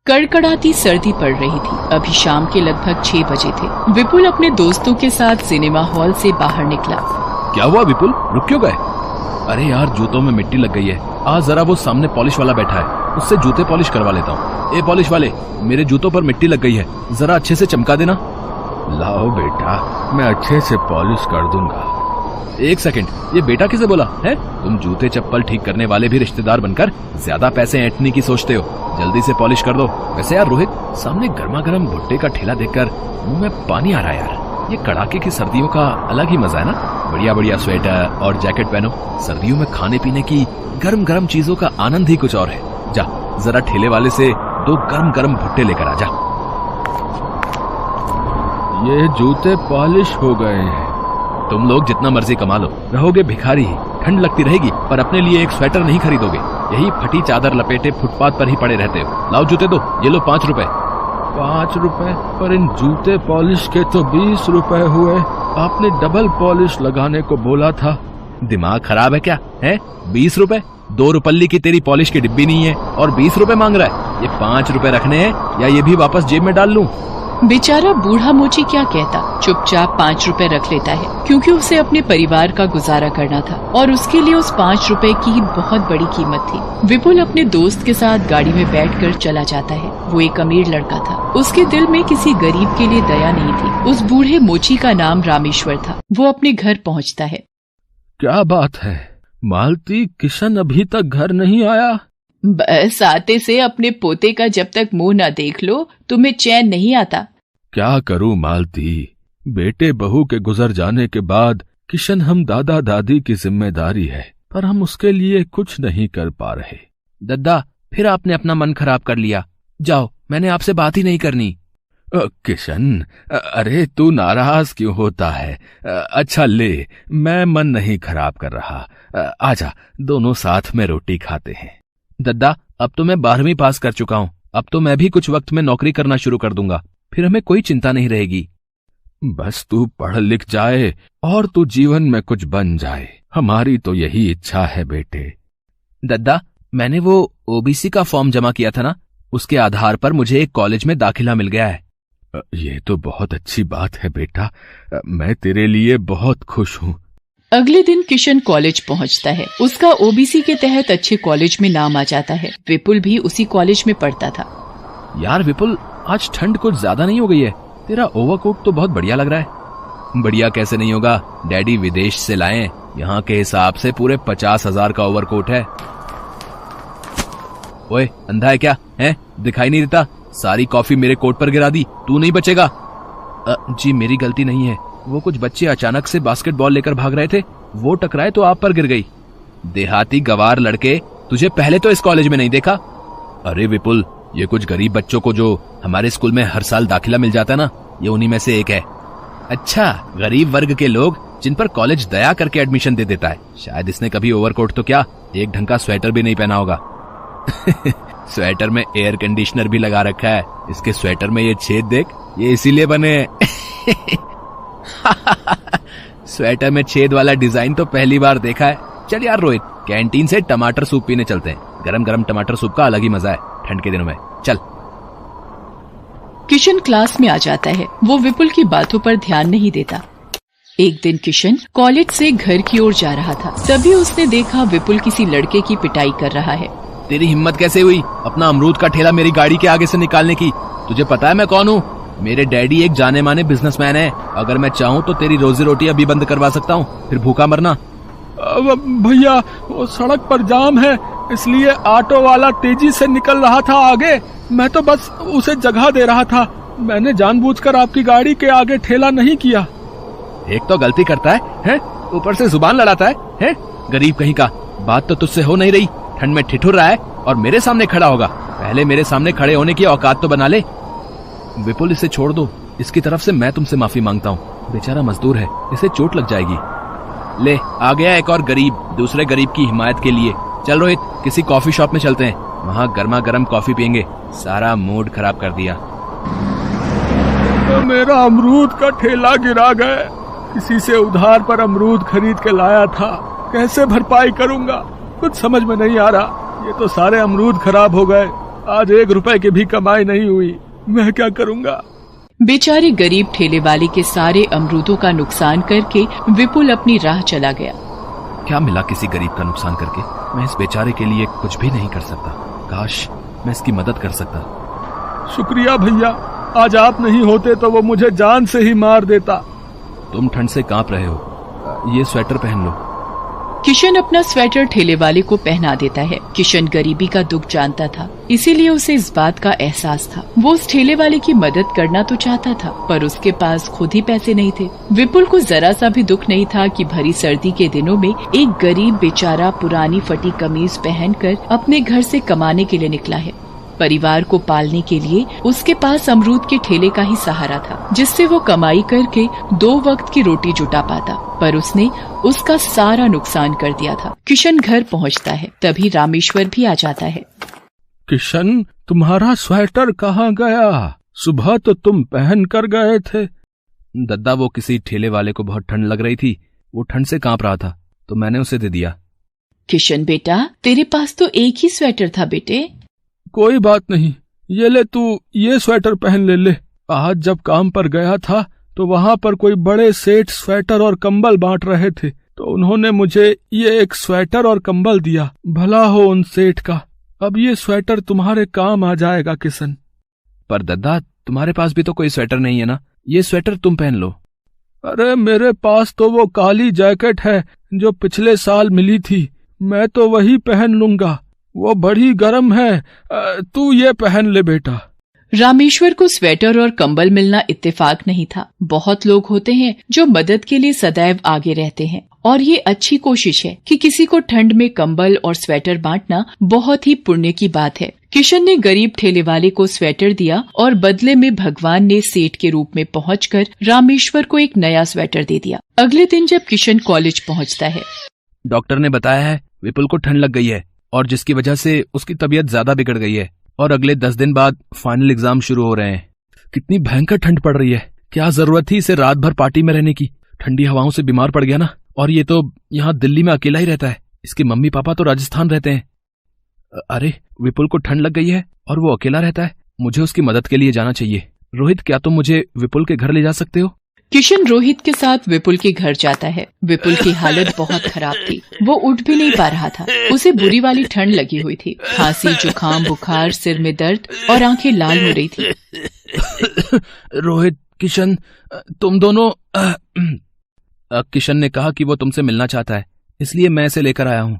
कड़कड़ाती सर्दी पड़ रही थी। अभी शाम के लगभग 6 बजे थे। विपुल अपने दोस्तों के साथ सिनेमा हॉल से बाहर निकला। क्या हुआ विपुल, रुक क्यों गए? अरे यार, जूतों में मिट्टी लग गई है। आज जरा वो सामने पॉलिश वाला बैठा है, उससे जूते पॉलिश करवा लेता हूँ। ए पॉलिश वाले, मेरे जूतों पर मिट्टी लग गई है, जरा अच्छे से चमका देना। लाओ बेटा, मैं अच्छे से पॉलिश कर दूंगा। एक सेकंड, ये बेटा किसे बोला है? तुम जूते चप्पल ठीक करने वाले भी रिश्तेदार बनकर ज्यादा पैसे ऐंठने की सोचते हो। जल्दी से पॉलिश कर दो। वैसे यार रोहित, सामने गर्मा गर्म भुट्टे का ठेला देखकर मुंह में पानी आ रहा है यार। ये कड़ाके की सर्दियों का अलग ही मजा है ना। बढ़िया बढ़िया स्वेटर और जैकेट पहनो। सर्दियों में खाने पीने की गर्म गर्म चीजों का आनंद ही कुछ और है। जा जरा ठेले वाले से 2 गर्म गर्म भुट्टे लेकर आ जा। ये जूते पॉलिश हो गए हैं। तुम लोग जितना मर्जी कमा लो, रहोगे भिखारी ही। ठंड लगती रहेगी पर अपने लिए एक स्वेटर नहीं खरीदोगे। यही फटी चादर लपेटे फुटपाथ पर ही पड़े रहते हो। लाओ जूते दो, ये लो 5 रुपए। 5 रुपए? पर इन जूते पॉलिश के तो 20 रुपए हुए। आपने डबल पॉलिश लगाने को बोला था। दिमाग खराब है क्या है? 20 रुपए? 2 रुपल्ली की तेरी पॉलिश की डिब्बी नहीं है और 20 रुपए मांग रहा है। ये 5 रुपए रखने हैं या ये भी वापस जेब में डाल लूं? बेचारा बूढ़ा मोची क्या कहता, चुपचाप 5 रुपए रख लेता है, क्योंकि उसे अपने परिवार का गुजारा करना था और उसके लिए उस 5 रुपए की बहुत बड़ी कीमत थी। विपुल अपने दोस्त के साथ गाड़ी में बैठकर चला जाता है। वो एक अमीर लड़का था। उसके दिल में किसी गरीब के लिए दया नहीं थी। उस बूढ़े मोची का नाम रामेश्वर था। वो अपने घर पहुँचता है। क्या बात है मालती, किशन अभी तक घर नहीं आया? बस आते से अपने पोते का जब तक मुंह न देख लो तुम्हें चैन नहीं आता। क्या करूं मालती, बेटे बहू के गुजर जाने के बाद किशन हम दादा दादी की जिम्मेदारी है, पर हम उसके लिए कुछ नहीं कर पा रहे। दद्दा, फिर आपने अपना मन खराब कर लिया। जाओ, मैंने आपसे बात ही नहीं करनी। किशन, अरे तू नाराज क्यों होता है? अच्छा ले, मैं मन नहीं खराब कर रहा। आजा, दोनों साथ में रोटी खाते हैं। दद्दा, अब तो मैं 12वीं पास कर चुका हूँ। अब तो मैं भी कुछ वक्त में नौकरी करना शुरू कर दूंगा, फिर हमें कोई चिंता नहीं रहेगी। बस तू पढ़ लिख जाए और तू जीवन में कुछ बन जाए, हमारी तो यही इच्छा है बेटे। दद्दा, मैंने वो ओबीसी का फॉर्म जमा किया था ना, उसके आधार पर मुझे एक कॉलेज में दाखिला मिल गया है। ये तो बहुत अच्छी बात है बेटा, मैं तेरे लिए बहुत खुश हूँ। अगले दिन किशन कॉलेज पहुंचता है। उसका ओबीसी के तहत अच्छे कॉलेज में नाम आ जाता है। विपुल भी उसी कॉलेज में पढ़ता था। यार विपुल, आज ठंड कुछ ज्यादा नहीं हो गई है? तेरा ओवरकोट तो बहुत बढ़िया लग रहा है। बढ़िया कैसे नहीं होगा, डैडी विदेश से लाए। यहाँ के हिसाब से पूरे 50,000 का ओवरकोट है। ओए, अंधा है क्या? है दिखाई नहीं देता? सारी कॉफी मेरे कोट पर गिरा दी, तू नहीं बचेगा। जी मेरी गलती नहीं है, वो कुछ बच्चे अचानक से बास्केटबॉल लेकर भाग रहे थे, वो टकराए तो आप पर गिर गई। देहाती गवार लड़के, तुझे पहले तो इस कॉलेज में नहीं देखा। अरे विपुल, ये कुछ गरीब बच्चों को जो हमारे स्कूल में हर साल दाखिला मिल जाता है ना, ये उन्हीं में से एक है। अच्छा, गरीब वर्ग के लोग जिन पर कॉलेज दया करके एडमिशन दे देता है। शायद इसने कभी ओवरकोट तो क्या, एक ढंग का स्वेटर भी नहीं पहना होगा। स्वेटर में एयर कंडीशनर भी लगा रखा है। इसके स्वेटर में ये छेद देख, ये इसीलिए बने स्वेटर में छेद वाला डिजाइन तो पहली बार देखा है। चल यार रोहित, कैंटीन से टमाटर सूप पीने चलते हैं। गरम गरम टमाटर सूप का अलग ही मजा है ठंड के दिनों में। चल। किशन क्लास में आ जाता है। वो विपुल की बातों पर ध्यान नहीं देता। एक दिन किशन कॉलेज से घर की ओर जा रहा था, तभी उसने देखा विपुल किसी लड़के की पिटाई कर रहा है। तेरी हिम्मत कैसे हुई अपना अमरूद का ठेला मेरी गाड़ी के आगे से निकालने की? तुझे पता है मैं कौन हूँ? मेरे डैडी एक जाने माने बिजनेसमैन है। अगर मैं चाहूँ तो तेरी रोजी रोटी अभी बंद करवा सकता हूँ, फिर भूखा मरना। भैया, वो सड़क पर जाम है, इसलिए ऑटो वाला तेजी से निकल रहा था आगे। मैं तो बस उसे जगह दे रहा था। मैंने जानबूझकर आपकी गाड़ी के आगे ठेला नहीं किया। एक तो गलती करता है, ऊपर से जुबान लड़ाता है? गरीब कहीं का। बात तो तुझसे हो नहीं रही, ठंड में ठिठुर रहा है और मेरे सामने खड़ा होगा। पहले मेरे सामने खड़े होने की औकात तो बना ले। विपुल, इसे छोड़ दो, इसकी तरफ से मैं तुमसे माफी मांगता हूँ। बेचारा मजदूर है, इसे चोट लग जाएगी। ले, आ गया एक और गरीब, दूसरे गरीब की हिमायत के लिए। चल रोहित, किसी कॉफी शॉप में चलते हैं, वहाँ गर्मा गर्म कॉफी पियेंगे। सारा मूड खराब कर दिया। तो मेरा अमरूद का ठेला गिरा गया। किसी से उधार पर अमरूद खरीद के लाया था, कैसे भरपाई करूंगा कुछ समझ में नहीं आ रहा। ये तो सारे अमरूद खराब हो गए। आज 1 रुपए की भी कमाई नहीं हुई। मैं क्या करूँगा? बेचारे गरीब ठेले वाले के सारे अमरूदों का नुकसान करके विपुल अपनी राह चला गया। क्या मिला किसी गरीब का नुकसान करके? मैं इस बेचारे के लिए कुछ भी नहीं कर सकता। काश मैं इसकी मदद कर सकता। शुक्रिया भैया, आज आप नहीं होते तो वो मुझे जान से ही मार देता। तुम ठंड से कांप रहे हो, ये स्वेटर पहन लो। किशन अपना स्वेटर ठेले वाले को पहना देता है। किशन गरीबी का दुख जानता था, इसीलिए उसे इस बात का एहसास था। वो उस ठेले वाले की मदद करना तो चाहता था, पर उसके पास खुद ही पैसे नहीं थे। विपुल को जरा सा भी दुख नहीं था कि भरी सर्दी के दिनों में एक गरीब बेचारा पुरानी फटी कमीज पहनकर अपने घर से कमाने के लिए निकला है। परिवार को पालने के लिए उसके पास अमरूद के ठेले का ही सहारा था, जिससे वो कमाई करके 2 वक्त की रोटी जुटा पाता। पर उसने उसका सारा नुकसान कर दिया था। किशन घर पहुंचता है, तभी रामेश्वर भी आ जाता है। किशन, तुम्हारा स्वेटर कहाँ गया? सुबह तो तुम पहन कर गए थे। दद्दा, वो किसी ठेले वाले को बहुत ठंड लग रही थी, वो ठंड से कांप रहा था तो मैंने उसे दे दिया। किशन बेटा, तेरे पास तो एक ही स्वेटर था बेटे। कोई बात नहीं, ये ले, तू ये स्वेटर पहन ले। आज जब काम पर गया था तो वहाँ पर कोई बड़े सेठ स्वेटर और कंबल बांट रहे थे, तो उन्होंने मुझे ये एक स्वेटर और कंबल दिया। भला हो उन सेठ का। अब ये स्वेटर तुम्हारे काम आ जाएगा किशन। पर दद्दा, तुम्हारे पास भी तो कोई स्वेटर नहीं है ना, ये स्वेटर तुम पहन लो। अरे मेरे पास तो वो काली जैकेट है जो पिछले साल मिली थी, मैं तो वही पहन लूंगा। वो बड़ी गर्म है, तू ये पहन ले बेटा। रामेश्वर को स्वेटर और कंबल मिलना इत्तेफाक नहीं था। बहुत लोग होते हैं जो मदद के लिए सदैव आगे रहते हैं, और ये अच्छी कोशिश है कि किसी को ठंड में कंबल और स्वेटर बांटना बहुत ही पुण्य की बात है। किशन ने गरीब ठेले वाले को स्वेटर दिया और बदले में भगवान ने सेठ के रूप में पहुंचकर रामेश्वर को एक नया स्वेटर दे दिया। अगले दिन जब किशन कॉलेज पहुंचता है, डॉक्टर ने बताया है विपुल को ठंड लग गई है, और जिसकी वजह से उसकी तबीयत ज्यादा बिगड़ गई है, और अगले 10 दिन बाद फाइनल एग्जाम शुरू हो रहे हैं। कितनी भयंकर ठंड पड़ रही है, क्या जरूरत थी इसे रात भर पार्टी में रहने की। ठंडी हवाओं से बीमार पड़ गया ना, और ये तो यहाँ दिल्ली में अकेला ही रहता है। इसके मम्मी पापा तो राजस्थान रहते हैं। अरे, विपुल को ठंड लग गई है और वो अकेला रहता है, मुझे उसकी मदद के लिए जाना चाहिए। रोहित, क्या तुम मुझे विपुल के घर ले जा सकते हो? किशन रोहित के साथ विपुल के घर जाता है। विपुल की हालत बहुत खराब थी, वो उठ भी नहीं पा रहा था। उसे बुरी वाली ठंड लगी हुई थी, खांसी, जुकाम, बुखार, सिर में दर्द और आंखें लाल हो रही थी। रोहित, किशन, तुम दोनों। किशन ने कहा कि वो तुमसे मिलना चाहता है, इसलिए मैं इसे लेकर आया हूँ।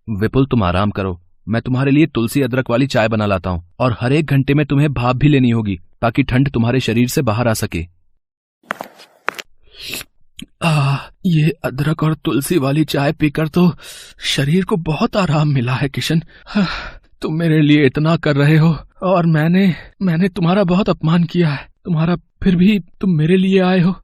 विपुल, तुम आराम करो, मैं तुम्हारे लिए तुलसी अदरक वाली चाय बना लाता हूँ, और हर 1 घंटे में तुम्हें भाप भी लेनी होगी ताकि ठंड तुम्हारे शरीर से बाहर आ सके। ये अदरक और तुलसी वाली चाय पीकर तो शरीर को बहुत आराम मिला है किशन। तुम मेरे लिए इतना कर रहे हो, और मैंने तुम्हारा बहुत अपमान किया है तुम्हारा, फिर भी तुम मेरे लिए आए हो।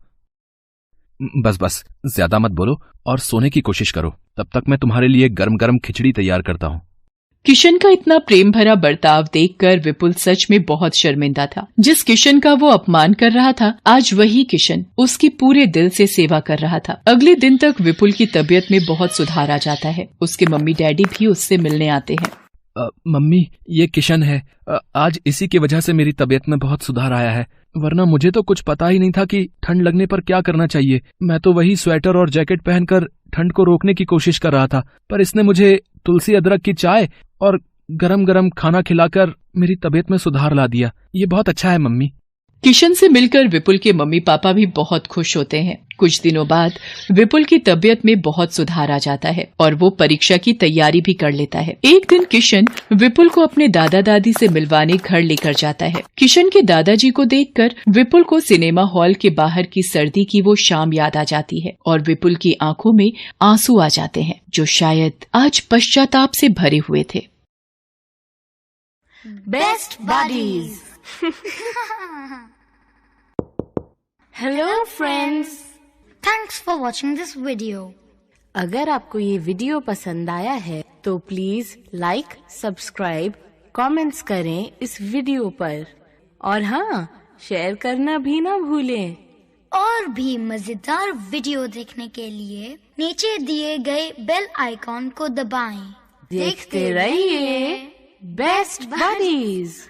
बस ज्यादा मत बोलो और सोने की कोशिश करो, तब तक मैं तुम्हारे लिए गरम गरम खिचड़ी तैयार करता हूँ। किशन का इतना प्रेम भरा बर्ताव देखकर विपुल सच में बहुत शर्मिंदा था। जिस किशन का वो अपमान कर रहा था, आज वही किशन उसकी पूरे दिल से सेवा कर रहा था। अगले दिन तक विपुल की तबीयत में बहुत सुधार आ जाता है। उसके मम्मी डैडी भी उससे मिलने आते हैं। मम्मी, ये किशन है। आज इसी की वजह से मेरी तबीयत में बहुत सुधार आया है, वरना मुझे तो कुछ पता ही नहीं था कि ठंड लगने पर क्या करना चाहिए। मैं तो वही स्वेटर और जैकेट पहनकर ठंड को रोकने की कोशिश कर रहा था, पर इसने मुझे तुलसी अदरक की चाय और गरम गरम खाना खिलाकर मेरी तबीयत में सुधार ला दिया। ये बहुत अच्छा है मम्मी। किशन से मिलकर विपुल के मम्मी पापा भी बहुत खुश होते हैं। कुछ दिनों बाद विपुल की तबीयत में बहुत सुधार आ जाता है और वो परीक्षा की तैयारी भी कर लेता है। एक दिन किशन विपुल को अपने दादा दादी से मिलवाने घर लेकर जाता है। किशन के दादाजी को देखकर विपुल को सिनेमा हॉल के बाहर की सर्दी की वो शाम याद आ जाती है और विपुल की आंखों में आंसू आ जाते हैं, जो शायद आज पश्चाताप से भरे हुए थे। Best buddies. Hello friends, thanks for watching this video. अगर आपको ये वीडियो पसंद आया है तो प्लीज लाइक, सब्सक्राइब, कमेंट्स करें इस वीडियो पर, और हाँ, शेयर करना भी ना भूलें। और भी मजेदार वीडियो देखने के लिए नीचे दिए गए बेल आइकॉन को दबाएं। देखते रहिए। Best buddies.